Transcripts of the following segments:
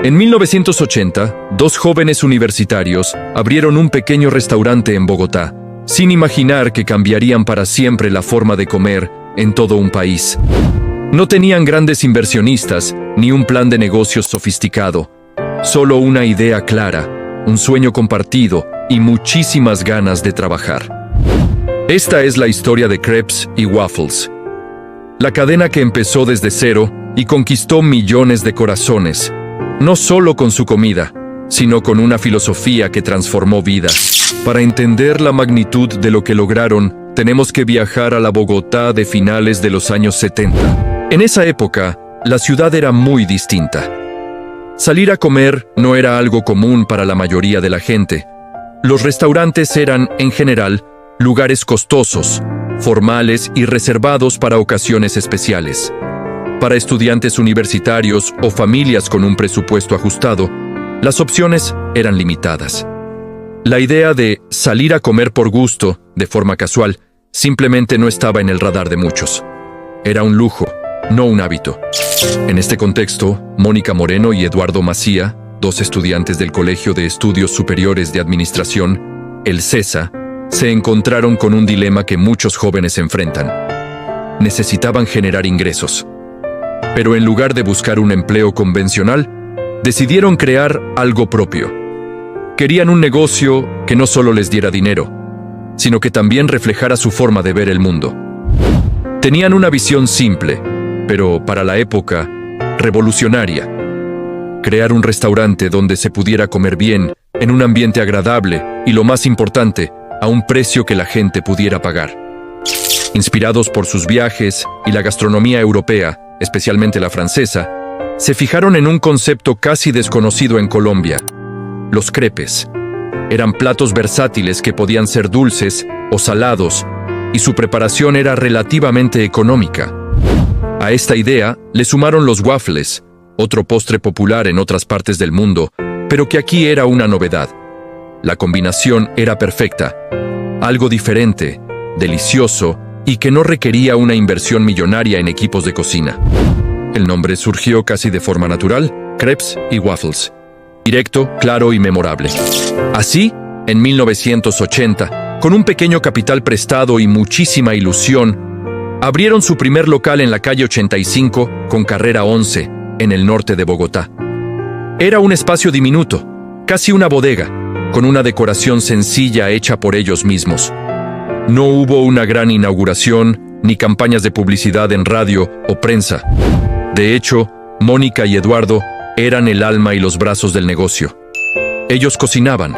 En 1980, dos jóvenes universitarios abrieron un pequeño restaurante en Bogotá, sin imaginar que cambiarían para siempre la forma de comer en todo un país. No tenían grandes inversionistas ni un plan de negocios sofisticado, solo una idea clara, un sueño compartido y muchísimas ganas de trabajar. Esta es la historia de Crepes y Waffles, la cadena que empezó desde cero y conquistó millones de corazones, no solo con su comida, sino con una filosofía que transformó vidas. Para entender la magnitud de lo que lograron, tenemos que viajar a la Bogotá de finales de los años 70. En esa época, la ciudad era muy distinta. Salir a comer no era algo común para la mayoría de la gente. Los restaurantes eran, en general, lugares costosos, formales y reservados para ocasiones especiales. Para estudiantes universitarios o familias con un presupuesto ajustado, las opciones eran limitadas. La idea de salir a comer por gusto, de forma casual, simplemente no estaba en el radar de muchos. Era un lujo, no un hábito. En este contexto, Mónica Moreno y Eduardo Macía, dos estudiantes del Colegio de Estudios Superiores de Administración, el CESA, se encontraron con un dilema que muchos jóvenes enfrentan. Necesitaban generar ingresos. Pero en lugar de buscar un empleo convencional, decidieron crear algo propio. Querían un negocio que no solo les diera dinero, sino que también reflejara su forma de ver el mundo. Tenían una visión simple, pero para la época, revolucionaria. Crear un restaurante donde se pudiera comer bien, en un ambiente agradable y, lo más importante, a un precio que la gente pudiera pagar. Inspirados por sus viajes y la gastronomía europea, especialmente la francesa, se fijaron en un concepto casi desconocido en Colombia: los crepes. Eran platos versátiles que podían ser dulces o salados, y su preparación era relativamente económica. A esta idea le sumaron los waffles, otro postre popular en otras partes del mundo, pero que aquí era una novedad. La combinación era perfecta, algo diferente, delicioso y que no requería una inversión millonaria en equipos de cocina. El nombre surgió casi de forma natural: Crepes y Waffles. Directo, claro y memorable. Así, en 1980, con un pequeño capital prestado y muchísima ilusión, abrieron su primer local en la calle 85 con carrera 11, en el norte de Bogotá. Era un espacio diminuto, casi una bodega, con una decoración sencilla hecha por ellos mismos. No hubo una gran inauguración ni campañas de publicidad en radio o prensa. De hecho, Mónica y Eduardo eran el alma y los brazos del negocio. Ellos cocinaban,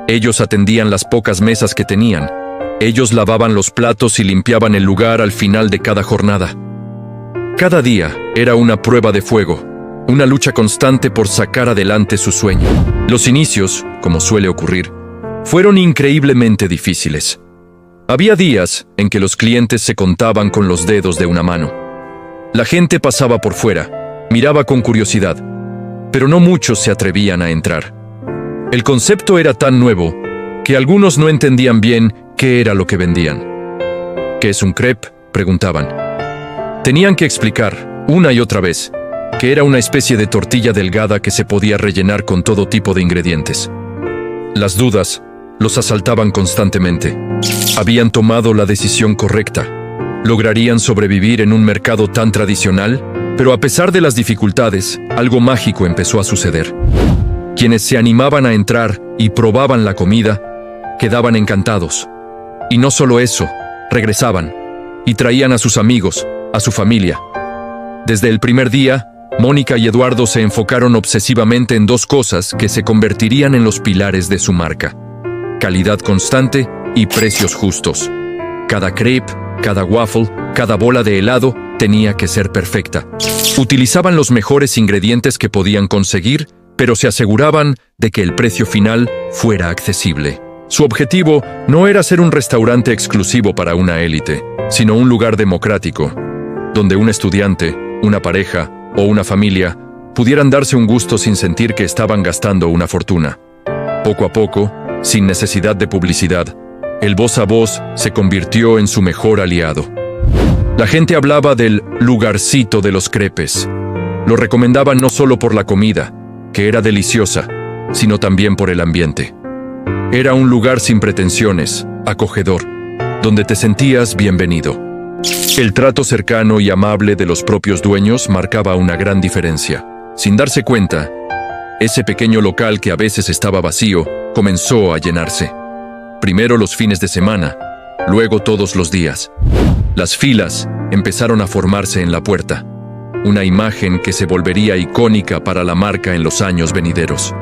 ellos atendían las pocas mesas que tenían, ellos lavaban los platos y limpiaban el lugar al final de cada jornada. Cada día era una prueba de fuego, una lucha constante por sacar adelante su sueño. Los inicios, como suele ocurrir, fueron increíblemente difíciles. Había días en que los clientes se contaban con los dedos de una mano. La gente pasaba por fuera, miraba con curiosidad, pero no muchos se atrevían a entrar. El concepto era tan nuevo que algunos no entendían bien qué era lo que vendían. ¿Qué es un crepe?, preguntaban. Tenían que explicar, una y otra vez, que era una especie de tortilla delgada que se podía rellenar con todo tipo de ingredientes. Las dudas los asaltaban constantemente. ¿Habían tomado la decisión correcta? ¿Lograrían sobrevivir en un mercado tan tradicional? Pero a pesar de las dificultades, algo mágico empezó a suceder. Quienes se animaban a entrar y probaban la comida, quedaban encantados. Y no solo eso, regresaban y traían a sus amigos, a su familia. Desde el primer día, Mónica y Eduardo se enfocaron obsesivamente en dos cosas que se convertirían en los pilares de su marca: calidad constante y precios justos. Cada crepe, cada waffle, cada bola de helado tenía que ser perfecta. Utilizaban los mejores ingredientes que podían conseguir, pero se aseguraban de que el precio final fuera accesible. Su objetivo no era ser un restaurante exclusivo para una élite, sino un lugar democrático, donde un estudiante, una pareja o una familia pudieran darse un gusto sin sentir que estaban gastando una fortuna. Poco a poco, sin necesidad de publicidad, el voz a voz se convirtió en su mejor aliado. La gente hablaba del lugarcito de los crepes. Lo recomendaban no solo por la comida, que era deliciosa, sino también por el ambiente. Era un lugar sin pretensiones, acogedor, donde te sentías bienvenido. El trato cercano y amable de los propios dueños marcaba una gran diferencia. Sin darse cuenta, ese pequeño local que a veces estaba vacío comenzó a llenarse. Primero los fines de semana, luego todos los días. Las filas empezaron a formarse en la puerta, una imagen que se volvería icónica para la marca en los años venideros.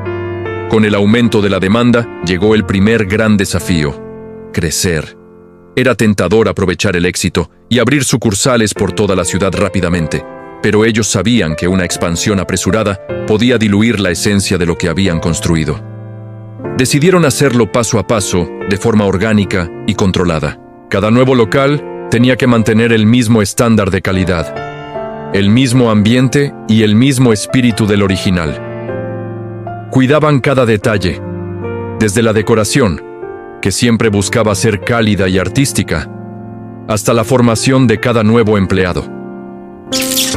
Con el aumento de la demanda llegó el primer gran desafío: crecer. Era tentador aprovechar el éxito y abrir sucursales por toda la ciudad rápidamente, pero ellos sabían que una expansión apresurada podía diluir la esencia de lo que habían construido. Decidieron hacerlo paso a paso, de forma orgánica y controlada. Cada nuevo local tenía que mantener el mismo estándar de calidad, el mismo ambiente y el mismo espíritu del original. Cuidaban cada detalle, desde la decoración, que siempre buscaba ser cálida y artística, hasta la formación de cada nuevo empleado.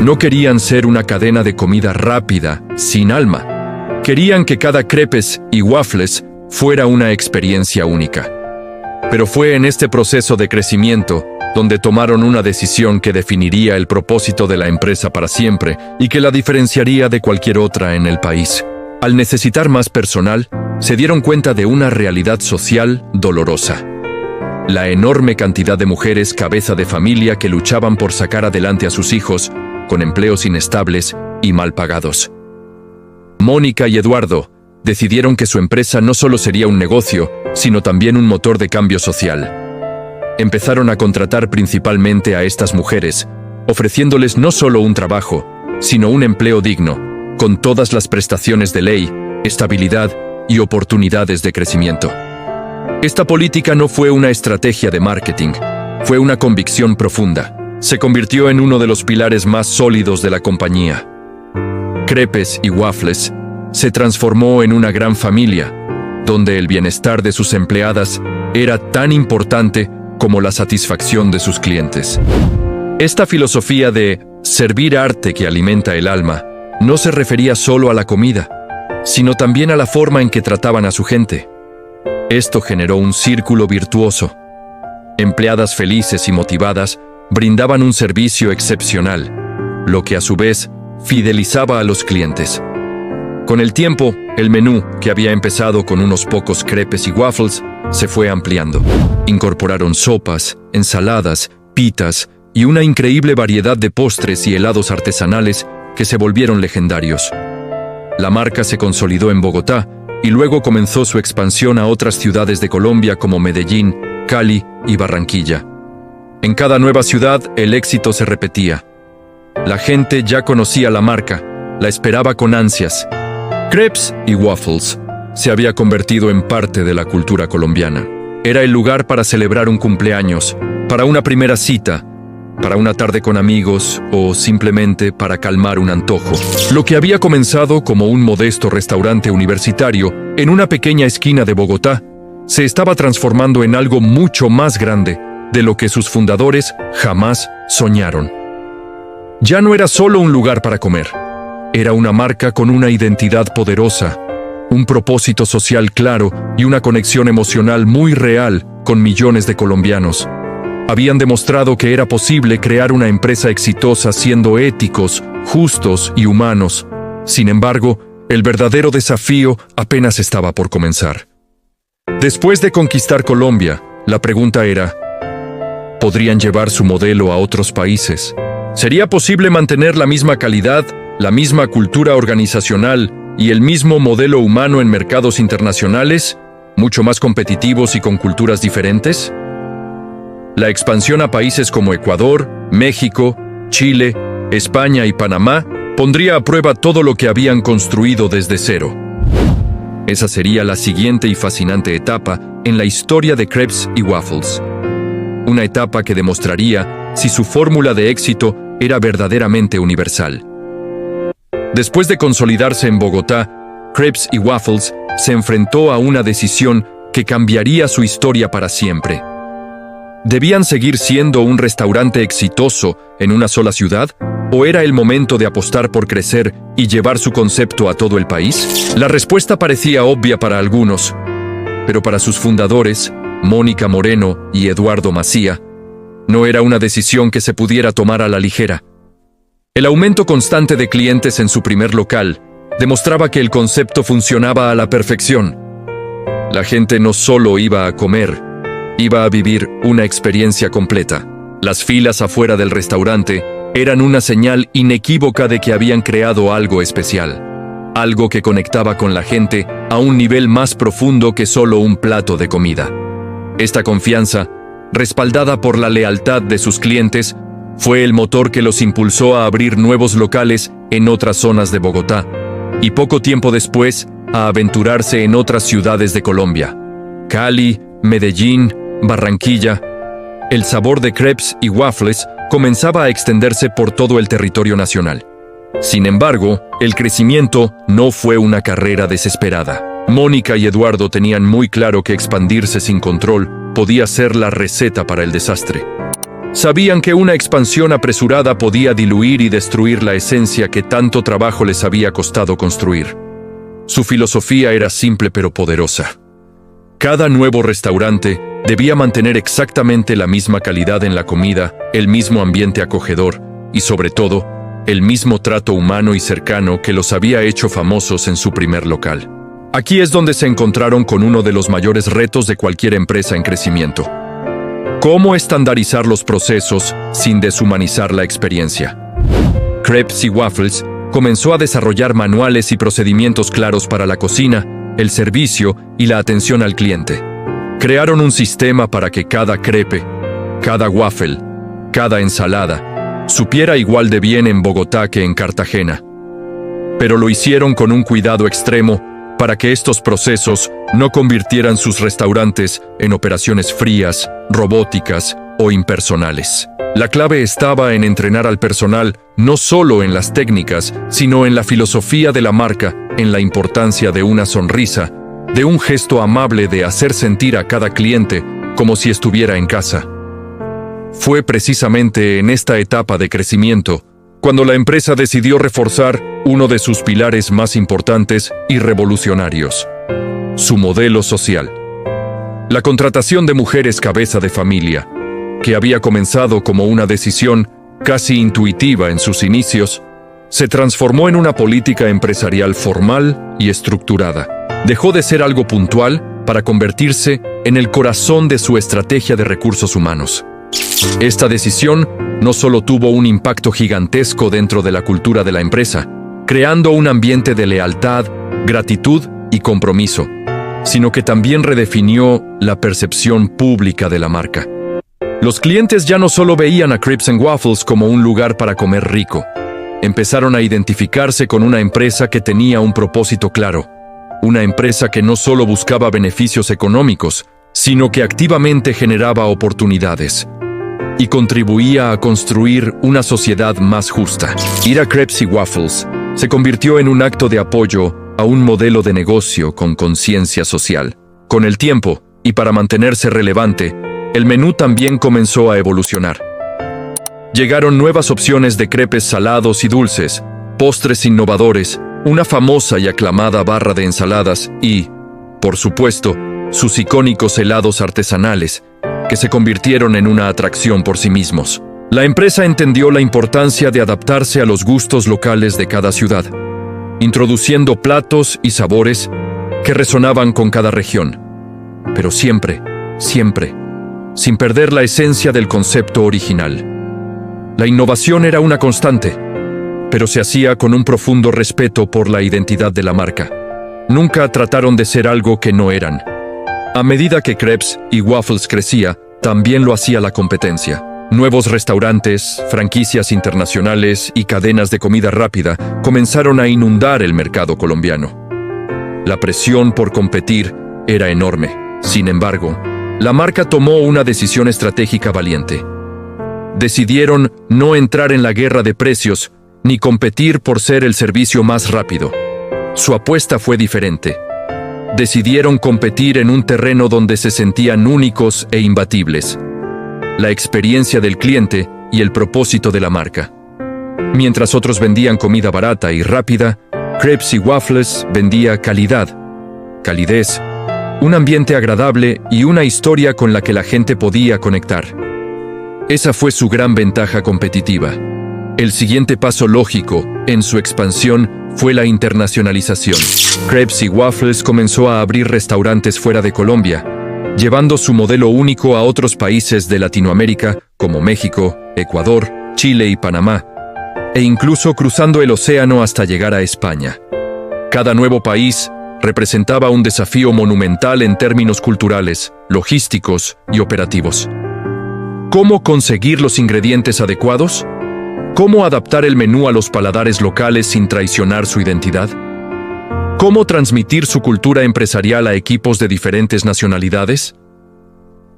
No querían ser una cadena de comida rápida, sin alma. Querían que cada crepes y waffles fuera una experiencia única. Pero fue en este proceso de crecimiento donde tomaron una decisión que definiría el propósito de la empresa para siempre y que la diferenciaría de cualquier otra en el país. Al necesitar más personal, se dieron cuenta de una realidad social dolorosa: la enorme cantidad de mujeres cabeza de familia que luchaban por sacar adelante a sus hijos con empleos inestables y mal pagados. Mónica y Eduardo decidieron que su empresa no solo sería un negocio, sino también un motor de cambio social. Empezaron a contratar principalmente a estas mujeres, ofreciéndoles no solo un trabajo, sino un empleo digno, con todas las prestaciones de ley, estabilidad y oportunidades de crecimiento. Esta política no fue una estrategia de marketing, fue una convicción profunda. Se convirtió en uno de los pilares más sólidos de la compañía. Crepes y Waffles se transformó en una gran familia, donde el bienestar de sus empleadas era tan importante como la satisfacción de sus clientes. Esta filosofía de servir arte que alimenta el alma no se refería solo a la comida, sino también a la forma en que trataban a su gente. Esto generó un círculo virtuoso. Empleadas felices y motivadas brindaban un servicio excepcional, lo que a su vez fidelizaba a los clientes. Con el tiempo, el menú, que había empezado con unos pocos crepes y waffles, se fue ampliando. Incorporaron sopas, ensaladas, pitas y una increíble variedad de postres y helados artesanales que se volvieron legendarios. La marca se consolidó en Bogotá y luego comenzó su expansión a otras ciudades de Colombia como Medellín, Cali y Barranquilla. En cada nueva ciudad, el éxito se repetía. La gente ya conocía la marca, la esperaba con ansias. Crepes y Waffles se había convertido en parte de la cultura colombiana. Era el lugar para celebrar un cumpleaños, para una primera cita, para una tarde con amigos o simplemente para calmar un antojo. Lo que había comenzado como un modesto restaurante universitario en una pequeña esquina de Bogotá se estaba transformando en algo mucho más grande de lo que sus fundadores jamás soñaron. Ya no era solo un lugar para comer, era una marca con una identidad poderosa, un propósito social claro y una conexión emocional muy real con millones de colombianos. Habían demostrado que era posible crear una empresa exitosa siendo éticos, justos y humanos. Sin embargo, el verdadero desafío apenas estaba por comenzar. Después de conquistar Colombia, la pregunta era: ¿podrían llevar su modelo a otros países? ¿Sería posible mantener la misma calidad, la misma cultura organizacional y el mismo modelo humano en mercados internacionales, mucho más competitivos y con culturas diferentes? La expansión a países como Ecuador, México, Chile, España y Panamá pondría a prueba todo lo que habían construido desde cero. Esa sería la siguiente y fascinante etapa en la historia de Crepes y Waffles. Una etapa que demostraría si su fórmula de éxito era verdaderamente universal. Después de consolidarse en Bogotá, Crepes y Waffles se enfrentó a una decisión que cambiaría su historia para siempre. ¿Debían seguir siendo un restaurante exitoso en una sola ciudad ¿O era el momento de apostar por crecer y llevar su concepto a todo el país? La respuesta parecía obvia para algunos, pero para sus fundadores, Mónica Moreno y Eduardo Macía, no era una decisión que se pudiera tomar a la ligera. El aumento constante de clientes en su primer local demostraba que el concepto funcionaba a la perfección. La gente no solo iba a comer, iba a vivir una experiencia completa. Las filas afuera del restaurante eran una señal inequívoca de que habían creado algo especial, algo que conectaba con la gente a un nivel más profundo que solo un plato de comida. Esta confianza, respaldada por la lealtad de sus clientes, fue el motor que los impulsó a abrir nuevos locales en otras zonas de Bogotá, y poco tiempo después a aventurarse en otras ciudades de Colombia: Cali, Medellín, Barranquilla. El sabor de crepes y waffles comenzaba a extenderse por todo el territorio nacional. Sin embargo, el crecimiento no fue una carrera desesperada. Mónica y Eduardo tenían muy claro que expandirse sin control podía ser la receta para el desastre. Sabían que una expansión apresurada podía diluir y destruir la esencia que tanto trabajo les había costado construir. Su filosofía era simple pero poderosa. Cada nuevo restaurante debía mantener exactamente la misma calidad en la comida, el mismo ambiente acogedor y, sobre todo, el mismo trato humano y cercano que los había hecho famosos en su primer local. Aquí es donde se encontraron con uno de los mayores retos de cualquier empresa en crecimiento: ¿cómo estandarizar los procesos sin deshumanizar la experiencia? Crepes y Waffles comenzó a desarrollar manuales y procedimientos claros para la cocina, el servicio y la atención al cliente. Crearon un sistema para que cada crepe, cada waffle, cada ensalada, supiera igual de bien en Bogotá que en Cartagena. Pero lo hicieron con un cuidado extremo para que estos procesos no convirtieran sus restaurantes en operaciones frías, robóticas o impersonales. La clave estaba en entrenar al personal no solo en las técnicas, sino en la filosofía de la marca, en la importancia de una sonrisa, de un gesto amable de hacer sentir a cada cliente como si estuviera en casa. Fue precisamente en esta etapa de crecimiento cuando la empresa decidió reforzar uno de sus pilares más importantes y revolucionarios: su modelo social. La contratación de mujeres cabeza de familia, que había comenzado como una decisión casi intuitiva en sus inicios, se transformó en una política empresarial formal y estructurada. Dejó de ser algo puntual para convertirse en el corazón de su estrategia de recursos humanos. Esta decisión no solo tuvo un impacto gigantesco dentro de la cultura de la empresa, creando un ambiente de lealtad, gratitud y compromiso, sino que también redefinió la percepción pública de la marca. Los clientes ya no solo veían a Crepes and Waffles como un lugar para comer rico. Empezaron a identificarse con una empresa que tenía un propósito claro, una empresa que no solo buscaba beneficios económicos, sino que activamente generaba oportunidades y contribuía a construir una sociedad más justa. Ir a Crepes y Waffles se convirtió en un acto de apoyo a un modelo de negocio con conciencia social. Con el tiempo, y para mantenerse relevante, el menú también comenzó a evolucionar. Llegaron nuevas opciones de crepes salados y dulces, postres innovadores, una famosa y aclamada barra de ensaladas y, por supuesto, sus icónicos helados artesanales, que se convirtieron en una atracción por sí mismos. La empresa entendió la importancia de adaptarse a los gustos locales de cada ciudad, introduciendo platos y sabores que resonaban con cada región, pero siempre, sin perder la esencia del concepto original. La innovación era una constante, pero se hacía con un profundo respeto por la identidad de la marca. Nunca trataron de ser algo que no eran. A medida que Crepes y Waffles crecía, también lo hacía la competencia. Nuevos restaurantes, franquicias internacionales y cadenas de comida rápida comenzaron a inundar el mercado colombiano. La presión por competir era enorme. Sin embargo, la marca tomó una decisión estratégica valiente. Decidieron no entrar en la guerra de precios ni competir por ser el servicio más rápido. Su apuesta fue diferente. Decidieron competir en un terreno donde se sentían únicos e imbatibles: la experiencia del cliente y el propósito de la marca. Mientras otros vendían comida barata y rápida, Crepes y Waffles vendía calidad, calidez, un ambiente agradable y una historia con la que la gente podía conectar. Esa fue su gran ventaja competitiva. El siguiente paso lógico en su expansión fue la internacionalización. Crepes y Waffles comenzó a abrir restaurantes fuera de Colombia, llevando su modelo único a otros países de Latinoamérica como México, Ecuador, Chile y Panamá, e incluso cruzando el océano hasta llegar a España. Cada nuevo país representaba un desafío monumental en términos culturales, logísticos y operativos. ¿Cómo conseguir los ingredientes adecuados? ¿Cómo adaptar el menú a los paladares locales sin traicionar su identidad? ¿Cómo transmitir su cultura empresarial a equipos de diferentes nacionalidades?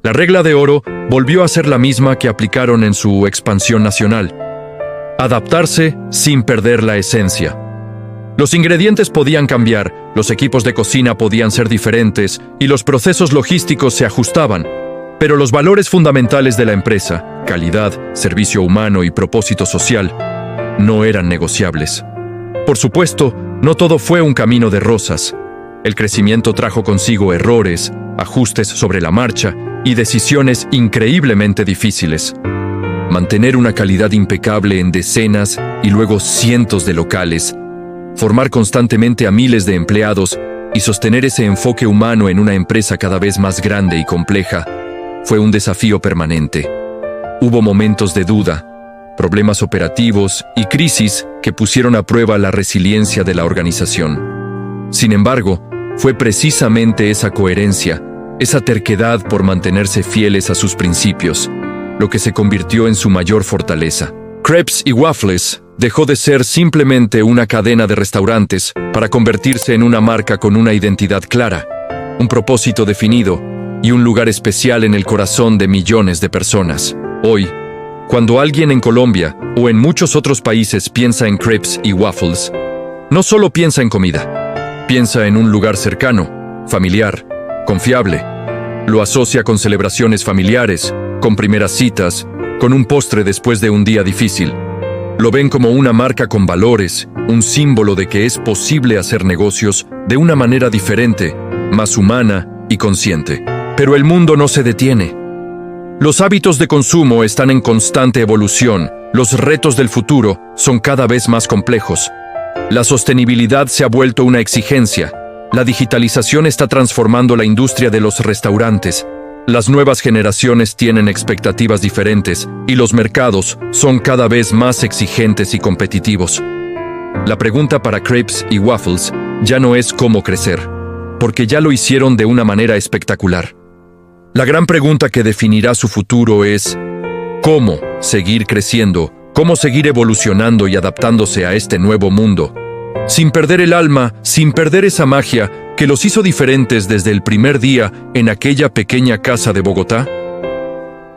La regla de oro volvió a ser la misma que aplicaron en su expansión nacional: adaptarse sin perder la esencia. Los ingredientes podían cambiar, los equipos de cocina podían ser diferentes y los procesos logísticos se ajustaban, pero los valores fundamentales de la empresa, calidad, servicio humano y propósito social, no eran negociables. Por supuesto, no todo fue un camino de rosas. El crecimiento trajo consigo errores, ajustes sobre la marcha y decisiones increíblemente difíciles. Mantener una calidad impecable en decenas y luego cientos de locales, formar constantemente a miles de empleados y sostener ese enfoque humano en una empresa cada vez más grande y compleja fue un desafío permanente. Hubo momentos de duda, problemas operativos y crisis que pusieron a prueba la resiliencia de la organización. Sin embargo, fue precisamente esa coherencia, esa terquedad por mantenerse fieles a sus principios, lo que se convirtió en su mayor fortaleza. Crepes y Waffles dejó de ser simplemente una cadena de restaurantes para convertirse en una marca con una identidad clara, un propósito definido y un lugar especial en el corazón de millones de personas. Hoy, cuando alguien en Colombia o en muchos otros países piensa en Crepes y Waffles, no solo piensa en comida, piensa en un lugar cercano, familiar, confiable. Lo asocia con celebraciones familiares, con primeras citas, con un postre después de un día difícil. Lo ven como una marca con valores, un símbolo de que es posible hacer negocios de una manera diferente, más humana y consciente. Pero el mundo no se detiene. Los hábitos de consumo están en constante evolución, los retos del futuro son cada vez más complejos. La sostenibilidad se ha vuelto una exigencia. La digitalización está transformando la industria de los restaurantes. Las nuevas generaciones tienen expectativas diferentes y los mercados son cada vez más exigentes y competitivos. La pregunta para Crepes y Waffles ya no es cómo crecer, porque ya lo hicieron de una manera espectacular. La gran pregunta que definirá su futuro es ¿cómo seguir creciendo? ¿Cómo seguir evolucionando y adaptándose a este nuevo mundo? Sin perder el alma, sin perder esa magia que los hizo diferentes desde el primer día en aquella pequeña casa de Bogotá.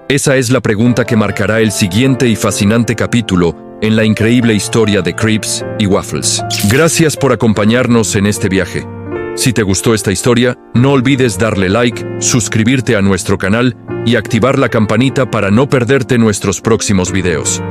Esa es la pregunta que marcará el siguiente y fascinante capítulo en la increíble historia de Crepes y Waffles. Gracias por acompañarnos en este viaje. Si te gustó esta historia, no olvides darle like, suscribirte a nuestro canal y activar la campanita para no perderte nuestros próximos videos.